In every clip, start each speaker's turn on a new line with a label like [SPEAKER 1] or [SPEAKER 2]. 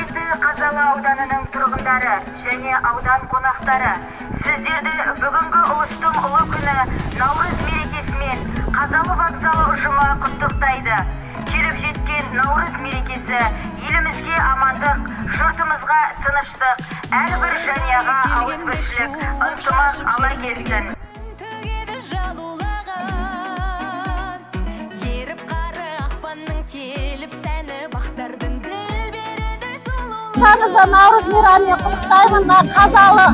[SPEAKER 1] Құрметті Қазалы ауданының тұрғындары және аудан қонақтары, сіздерді бүгінгі ұлыстың ұлы күні Наурыз мерекесімен Қазалы вокзалы ұжымы құттықтайды. Келіп жеткен Наурыз мерекесі елімізге амандық, жұртымызға тыныштық, әрбір жанұяға ауызбіршілік, ынтымақ ала келсін.
[SPEAKER 2] Жаңызы Наурыз мейрамымен құттықтаймын. Қазалы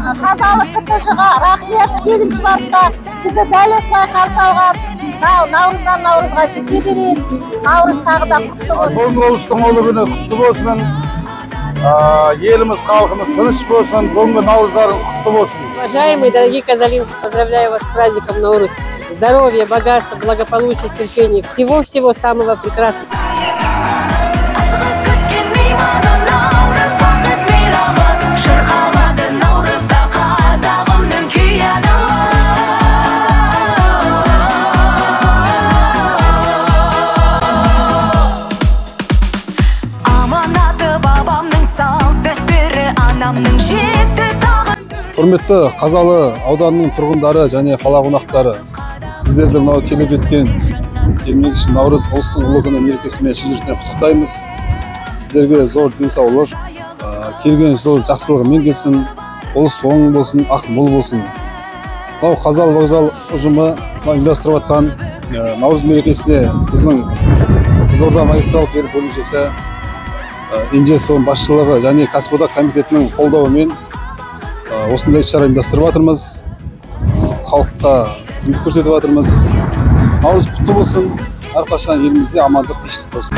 [SPEAKER 2] КТЖ-ға рахмет. 8 мартта бізді дәл осылай қарсы алған. Наурыздан Наурызға жете берейік. Наурыз тағы да құтты болсын.
[SPEAKER 3] Бүгінгі ұлыстың ұлы күні құтты болсын. Еліміз, халқымыз тыныш болсын. Бүгінгі Наурыздарың құтты болсын.
[SPEAKER 4] Уважаемые, дорогие казалинцы, поздравляю вас с праздником Наурыз. Здоровья, богатства, благополучия, терпения. Всего-всего самого прекрасного.
[SPEAKER 3] Құрметті Қазалы ауданының тұрғындары және қала қонақтары, сіздерді мынау келіп жеткен 22 Наурыз ұлыстың ұлы күні мерекесімен шын жүректен құттықтаймыз. Сіздерге зор денсаулық, келген жыл жақсылығымен келсін, ұлыс оң болсын, ақ мол болсын. Мынау Қазалы вокзал ұжымы ұйымдастырып жатқан Наурыз мерекесіне біздің Қызылорда магистралдық желі бөлімшесі, Инжесоның басшылығы және кәсіподақ комитетінің қолдауымен осындай іс-шара ұйымдастырып жатырмыз. Халыққа қызмет көрсетіп жатырмыз. Наурыз құтты болсын, әрқашан елімізде амандық, тыныштық болсын.